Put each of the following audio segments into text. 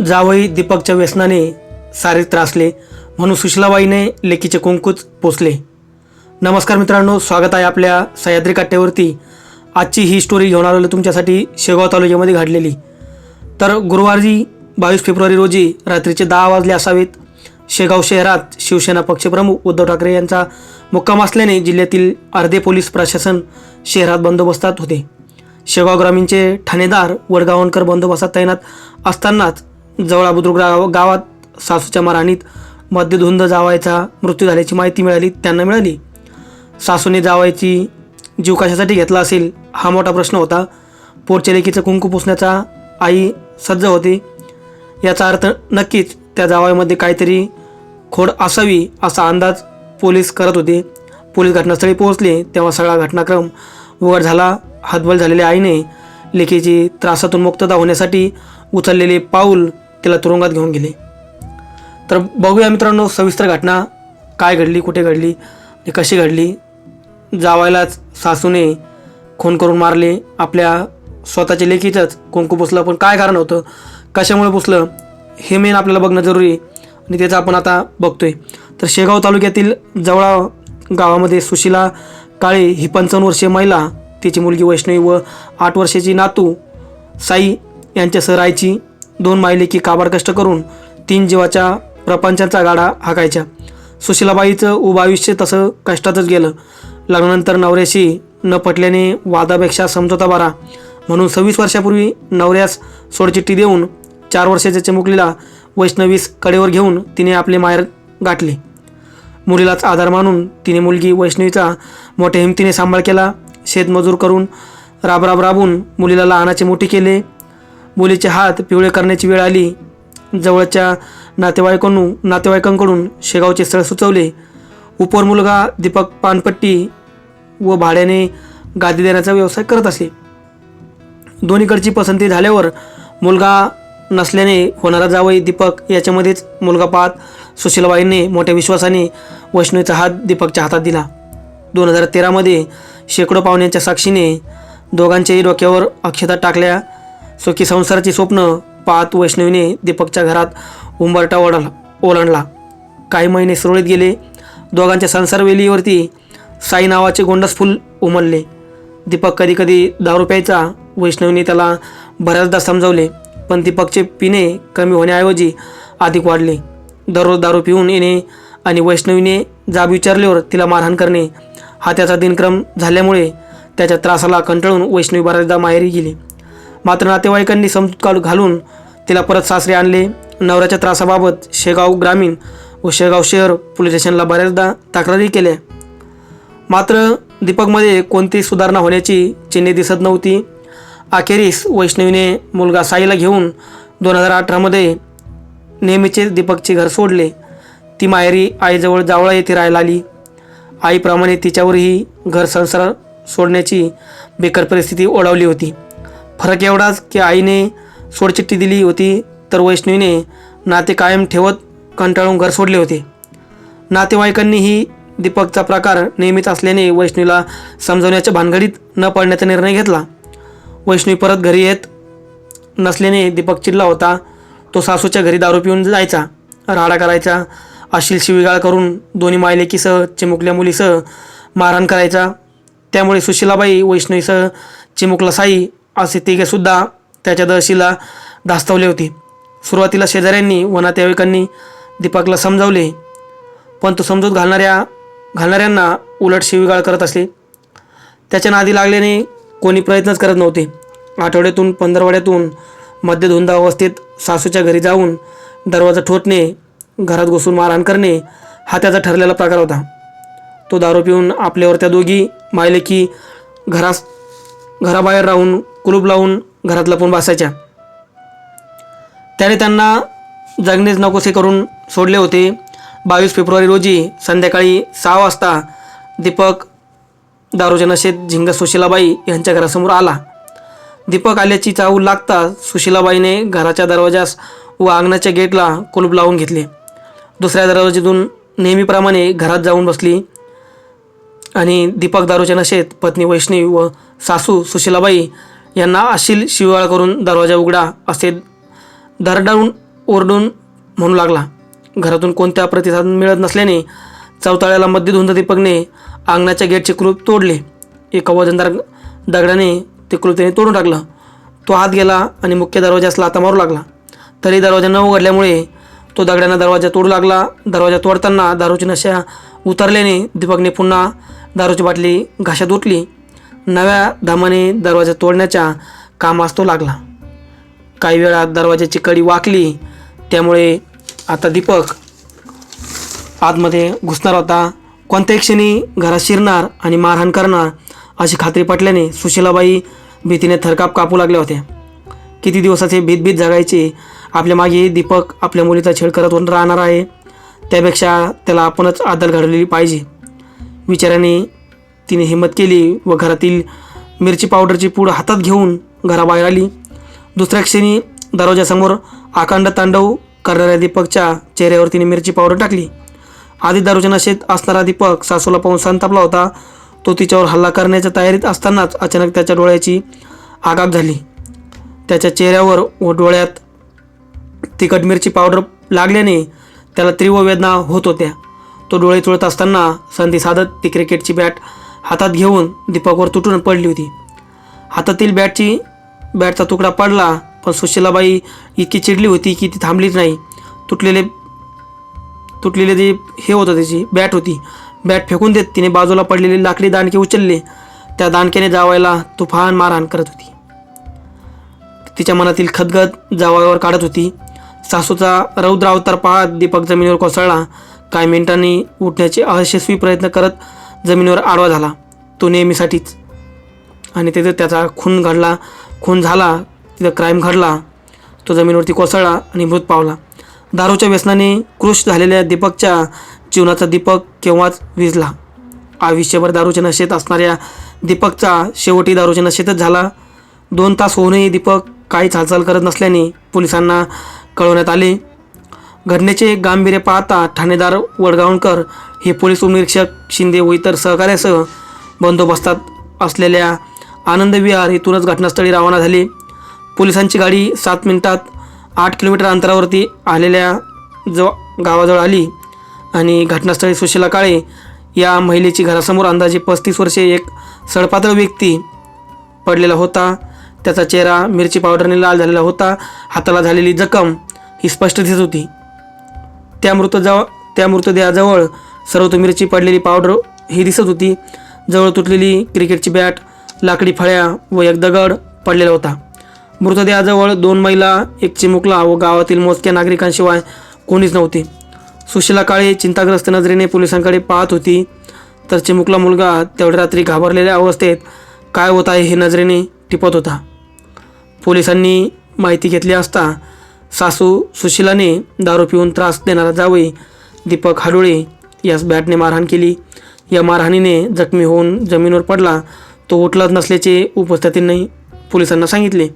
जावई दीपकच्या व्यसनाने सारे त्रासले म्हणून सुशीलाबाईने लेकीचे कुंकूच पोचले. नमस्कार मित्रांनो, स्वागत आहे आपल्या सह्याद्री काट्यावरती. आजची ही स्टोरी घेऊन आलेलो तुमच्यासाठी शेगाव तालुक्यामध्ये घडलेली. तर गुरुवारी 22 फेब्रुवारी रोजी रात्रीचे 10 वाजले असावेत. शेगाव शहरात शिवसेना पक्षप्रमुख उद्धव ठाकरे यांचा मुक्काम असल्याने जिल्ह्यातील अर्धे पोलीस प्रशासन शहरात बंदोबस्तात होते. शेगाव ग्रामीणचे ठाणेदार वडगावणकर बंदोबस्तात तैनात असतानाच जवळा बुद्रुक गावात सासूच्या मारहाणीत मद्यधुंद जावायचा मृत्यू झाल्याची माहिती त्यांना मिळाली. सासूने जावायची जीव कशासाठी घेतला असेल हा मोठा प्रश्न होता. पोटच्या लेकीचं कुंकू पुसण्याचा आई सज्ज होते. याचा अर्थ नक्कीच त्या जावाईमध्ये काहीतरी खोड असावी असा अंदाज पोलीस करत होते. पोलीस घटनास्थळी पोहोचले तेव्हा सगळा घटनाक्रम उघड झाला. हतबल झालेल्या आईने लेकीची त्रासातून मुक्तता होण्यासाठी उचललेले पाऊल तिला तुरुंगात घेऊन गेले. तर बघूया मित्रांनो सविस्तर घटना काय घडली, कुठे घडली आणि कशी घडली. जावायलाच सासूने खून करून मारले. आपल्या स्वतःच्या लेकीचंच कुंकू पुसलं, पण काय कारण होतं, कशामुळे पुसलं हे मेन आपल्याला बघणं जरुरी आहे आणि त्याचं आपण आता बघतोय. तर शेगाव तालुक्यातील जवळा गावामध्ये सुशीला काळे ही 55 वर्षीय महिला, तिची मुलगी वैष्णवी व 8 वर्षाची नातू साई यांच्यासह राहायची. 2 मायलेकी काबाड कष्ट करून 3 जीवाच्या प्रपंचांचा गाडा हाकायच्या. सुशीलाबाईचं उभं आयुष्य तसं कष्टातच गेलं. लग्नानंतर नवऱ्याशी न पटल्याने वादापेक्षा समझोता बरा म्हणून 26 वर्षापूर्वी नवऱ्यास सोडचिठ्ठी देऊन 4 वर्षाच्या चिमुकलीला वैष्णवीस कडेवर घेऊन तिने आपले माहेर गाठले. मुलीलाच आधार मानून तिने मुलगी वैष्णवीचा मोठ्या हिमतीने सांभाळ केला. शेतमजूर करून राबून मुलीला लहानाचे मोठे केले. मुलीचे हात पिवळे करण्याची वेळ आली. जवळच्या नातेवाईकांकडून शेगावचे स्थळ सुचवले. उपवर मुलगा दीपक पानपट्टी व भाड्याने गादी देण्याचा व्यवसाय करत असे. दोन्हीकडची पसंती झाल्यावर मुलगा नसल्याने होणारा जावई दीपक याच्यामध्येच मुलगा पाहत सुशीलाबाईंनी मोठ्या विश्वासाने वैष्णवीचा हात दीपकच्या हातात दिला. 2013मध्ये शेकडो पाहुण्यांच्या साक्षीने दोघांच्याही डोक्यावर अक्षता टाकल्या. सुखी संसाराची स्वप्न पाहत वैष्णवीने दीपकच्या घरात उंबरठा ओलांडला. काही महिने सुरळीत गेले. दोघांच्या संसारवेलीवरती साई नावाचे गोंडस फूल उमलले. दीपक कधी कधी दारू प्यायचा. वैष्णवीने त्याला बऱ्याचदा समजावले, पण दीपकचे पिणे कमी होण्याऐवजी अधिक वाढले. दररोज दारू पिऊन येणे आणि वैष्णवीने जाब विचारल्यावर तिला मारहाण करणे हा त्याचा दिनक्रम झाल्यामुळे त्याच्या त्रासाला कंटाळून वैष्णवी बऱ्याचदा माहेरी गेली. मात्र नातेवाईकांनी समजूत घालून तिला परत सासरे आणले. नवऱ्याच्या त्रासाबाबत शेगाव ग्रामीण व शेगाव शहर पोलीस स्टेशनला बऱ्याचदा तक्रारी केल्या. मात्र दीपकमध्ये कोणतीही सुधारणा होण्याची चिन्हे दिसत नव्हती. अखेरीस वैष्णवीने मुलगा साईला घेऊन 2018मध्ये नेहमीचे दीपकचे घर सोडले. ती माहेरी आईजवळ जावळा येथे राहायला आली. आईप्रमाणे तिच्यावरही घर संसार सोडण्याची बेकार परिस्थिती ओढावली होती. फरक एवढाच की आईने सोडचिठ्ठी दिली होती तर वैष्णवीने नाते कायम ठेवत कंटाळून घर सोडले होते. नातेवाईकांनीही दीपकचा प्रकार नेहमीच असल्याने वैष्णवीला समजवण्याच्या भानगडीत न पडण्याचा निर्णय घेतला. वैष्णवी परत घरी येत नसल्याने दीपक चिडला होता. तो सासूच्या घरी दारू पिऊन जायचा, राडा करायचा, अश्लील शिवीगाळ करून दोन्ही मायलेकीसह चिमुकल्या मुलीसह मारहाण करायचा. त्यामुळे सुशीलाबाई, वैष्णवीसह चिमुकला साई असे तिघेसुद्धा त्याच्या दहशीला धास्तवले होते. सुरुवातीला शेजाऱ्यांनी व नातेवाईकांनी दीपकला समजावले, पण तो समजूत घालणाऱ्यांना उलट शिवीगाळ करत असले. त्याच्या नादी लागल्याने कोणी प्रयत्नच करत नव्हते. आठवड्यातून 15 मद्यधुंद अवस्थेत सासूच्या घरी जाऊन दरवाजा ठोचणे, घरात घुसून मारहाण करणे हा त्याचा ठरलेला प्रकार होता. तो दारू पिऊन आपल्यावर त्या दोघी मायलेकी घराबाहेर राहून कुलूप लावून घरात लपून बसायच्या. त्याने त्यांना जगणेच नकोसे करून सोडले होते. 22 फेब्रुवारी रोजी संध्याकाळी 6 वाजता दीपक दारूच्या नशेत झिंग सुशीलाबाई यांच्या घरासमोर आला. दीपक आल्याची चाहूल लागता सुशीलाबाईने घराच्या दरवाजास व अंगणाच्या गेटला कुलूप लावून घेतले. दुसऱ्या दरवाजातून नेहमीप्रमाणे घरात जाऊन बसली आणि दीपक दारूच्या नशेत पत्नी वैष्णवी व सासू सुशीलाबाई यांना अश्लील शिवीगाळ करून दरवाजा उघडा असे दरडावून ओरडून म्हणू लागला. घरातून कोणत्या प्रतिसाद मिळत नसल्याने चौताळ्याला मध्य धुंद दीपकने अंगणाच्या गेटचे कुलूप तोडले. एका वजनदार दगडाने ते कुलूप त्याने तोडून टाकलं. तो आत गेला आणि मुख्य दरवाजास लाथा मारू लागला. तरी दरवाजा न उघडल्यामुळे तो दगडाने दरवाजा तोडू लागला. दरवाजा तोडताना दारूची नशा उतरल्याने दीपकने पुन्हा दारूची बाटली घाशात ओतली. नव्या धामाने दरवाजा तोडण्याच्या कामास तो लागला. काही वेळात दरवाजाची कडी वाकली. त्यामुळे आता दीपक आतमध्ये घुसणार होता. कोणत्याही क्षणी घरात शिरणार आणि मारहाण करणार अशी खात्री पटल्याने सुशीलाबाई भीतीने थरकाप कापू लागल्या होत्या. किती दिवसाचे भीत जगायचे. आपल्या मागे दीपक आपल्या मुलीचा छेड करत राहणार आहे. त्यापेक्षा त्याला आपणच आदल घडवली पाहिजे विचाराने तिने हिंमत केली व घरातील मिरची पावडरची पूड हातात घेऊन घराबाहेर आली. दुसऱ्या क्षणी दरवाजासमोर अखंड तांडव करणाऱ्या दीपकच्या चेहऱ्यावर तिने मिरची पावडर टाकली. आधी दारूच्या नशेत असणारा दीपक सासूला पाहून संतापला होता. तो तिच्यावर हल्ला करण्याच्या तयारीत असतानाच अचानक त्याच्या डोळ्याची आगाग झाली. त्याच्या चेहऱ्यावर व डोळ्यात तिखट मिरची पावडर लागल्याने त्याला तीव्र वेदना होत होत्या. तो डोळे चोळत असताना संधी साधत ती क्रिकेटची बॅट हातात घेऊन दीपकवर तुटून पडली होती. हातातील बॅटचा तुकडा पडला, पण सुशीलाबाई इतकी चिडली होती की ती थांबलीच नाही. तुटलेले जे हे होतं त्याची बॅट होती. बॅट फेकून देत तिने बाजूला पडलेले लाकडी दांडके उचलले. त्या दांडक्याने जावयाला तुफान मारहाण करत होती. तिच्या मनातील खदगद जावयावर काढत होती. सासूचा रौद्र अवतार पाहत दीपक जमिनीवर कोसळला. काही मिनिटांनी उठण्याचे अयशस्वी प्रयत्न करत जमिनीवर आडवा झाला. तो नेहमीसाठीच. आणि तिथे त्याचा खून झाला. तिथं क्राईम घडला. तो जमिनीवरती कोसळला आणि मृत पावला. दारूच्या व्यसनाने कृश झालेल्या दीपकच्या जीवनाचा दीपक केव्हाच विझला. आयुष्यभर दारूच्या नशेत असणाऱ्या दीपकचा शेवटी दारूच्या नशेतच झाला. 2 तास होऊनही दीपक काहीच हालचाल करत नसल्याने पोलिसांना कळवण्यात आले. घटनेचे गांभीर्य पाहता ठाणेदार वडगावकर हे पोलीस उपनिरीक्षक शिंदे व इतर सहकार्यासह बंदोबस्तात असलेल्या आनंद विहार इथूनच घटनास्थळी रवाना झाले. पोलिसांची गाडी 7 मिनिटात 8 किलोमीटर अंतरावरती आलेल्या गावाजवळ आली आणि घटनास्थळी सुशीला काळे या महिलेची घरासमोर अंदाजे 35 वर्षे एक सडपातळ व्यक्ती पडलेला होता. त्याचा चेहरा मिरची पावडरने लाल झालेला होता. हाताला झालेली जखम ही स्पष्ट दिसत होती. त्या मृतदेहाजवळ सर्वत्र मिरची पडलेली पावडर ही दिसत होती. जवळ तुटलेली क्रिकेटची बॅट, लाकडी फळ्या व एक दगड पडलेला होता. मृतदेहाजवळ 2 महिला, एक चिमुकला व गावातील मोजक्या नागरिकांशिवाय कोणीच नव्हते. सुशीला काळे चिंताग्रस्त नजरेने पोलिसांकडे पाहत होती, तर चिमुकला मुलगा तेवढ्या रात्री घाबरलेल्या अवस्थेत काय होत आहे हे नजरेने टिपत होता. पोलिसांनी माहिती घेतली असता सासू सुशीलाने दारू पिऊन त्रास देणारा जावई दीपक हाडोळे यास बॅटने मारहाण केली. या मारहाणीने जखमी होऊन जमिनीवर पडला. तो उठलाच नसल्याचे उपस्थितांनी पोलिसांना सांगितले.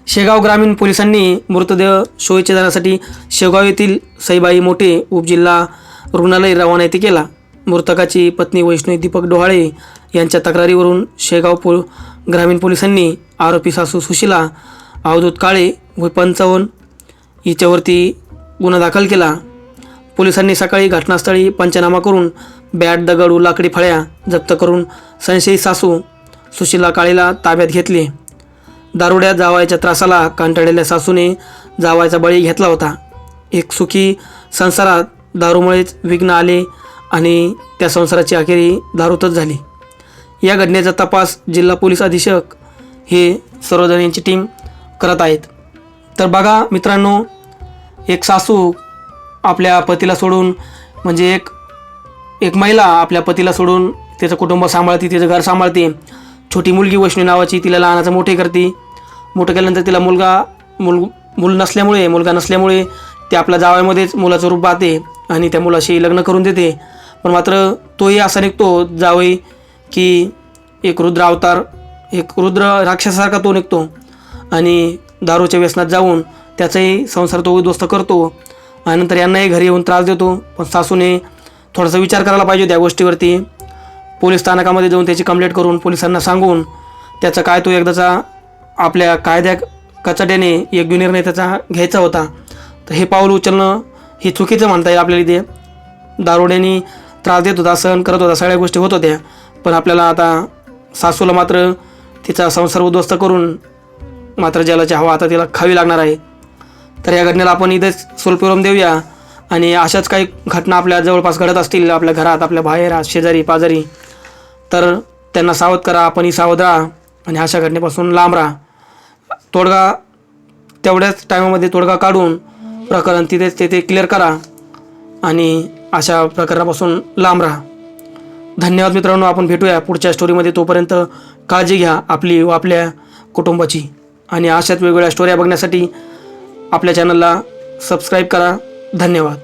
शेगाव ग्रामीण पोलिसांनी मृतदेह शवविच्छेदनासाठी शेगाव येथील सईबाई मोठे उपजिल्हा रुग्णालय रवाना येथे केला. मृतकाची पत्नी वैष्णवी दीपक डोहाळे यांच्या तक्रारीवरून शेगाव ग्रामीण पोलिसांनी आरोपी सासू सुशीला अवधूत काळे व 55 हिच्यावरती गुन्हा दाखल केला. पोलिसांनी सकाळी घटनास्थळी पंचनामा करून बॅट, दगड व लाकडी फळ्या जप्त करून संशयित सासू सुशीला काळेला ताब्यात घेतले. दारुड्या जावयाच्या त्रासाला कंटाळलेल्या सासूने जावयाचा बळी घेतला होता. एक सुखी संसारात दारूमुळेच विघ्न आले आणि त्या संसाराची अखेरी दारूतच झाली. या घटनेचा तपास जिल्हा पोलीस अधीक्षक हे सर्वजण यांची टीम करत आहेत. तर बघा मित्रांनो, एक सासू आपल्या पतीला सोडून, म्हणजे एक महिला आपल्या पतीला सोडून त्याचं कुटुंब सांभाळते, तिचं घर सांभाळते. छोटी मुलगी वैष्णवी नावाची, तिला लहानाचं मोठे करते. मोठं केल्यानंतर तिला मुलगा नसल्यामुळे ते आपल्या जावयामध्येच मुलाचं रूप पाहते आणि त्या मुलाशी लग्न करून देते. पण मात्र तोही असा निघतो जावई की एक रुद्र अवतार, एक रुद्र राक्षसासारखा तो निघतो आणि दारूच्या व्यसनात जाऊन त्याचाही संसार तो उद्ध्वस्त करतो आणि नंतर यांनाही घरी येऊन त्रास देतो. पण सासूने थोडासा विचार करायला पाहिजे त्या गोष्टीवरती. पोलीस स्थानकामध्ये जाऊन त्याची कंप्लेंट करून पोलिसांना सांगून त्याचा काय तो एकदाचा आपल्या कचाट्याने योग्य निर्णय त्याचा घ्यायचा होता. तर हे पाऊल उचलणं हे चुकीचं म्हणता येईल आपल्याला. इथे दारुड्याने त्रास देत होता, सहन करत होता, सगळ्या गोष्टी होत होत्या. पण आपल्याला आता सासूला मात्र तिचा संसार उद्ध्वस्त करून मात्र जलाची हवा आता तिला खावी लागणार आहे. तर या घटनेला आपण इथेच सोलपूरम देऊया. आणि अशाच काही घटना आपल्या जवळपास घडत असतील, आपल्या घरात, आपल्या बाहेर, शेजारी पाजारी, तर त्यांना सावध करा, आपणही सावध राहा आणि अशा घटनेपासून लांब राहा. तोडगा तेवढ्याच टायमामध्ये तोडगा काढून प्रकरण तिथेच तेथे क्लिअर करा आणि अशा प्रकरणापासून लांब राहा. धन्यवाद मित्रांनो. आपण भेटूया पुढच्या स्टोरीमध्ये. तोपर्यंत काळजी घ्या आपली व आपल्या कुटुंबाची. आणि अशाच वेगवेगळ्या स्टोऱ्या बघण्यासाठी आपल्या चॅनलला सबस्क्राईब करा. धन्यवाद.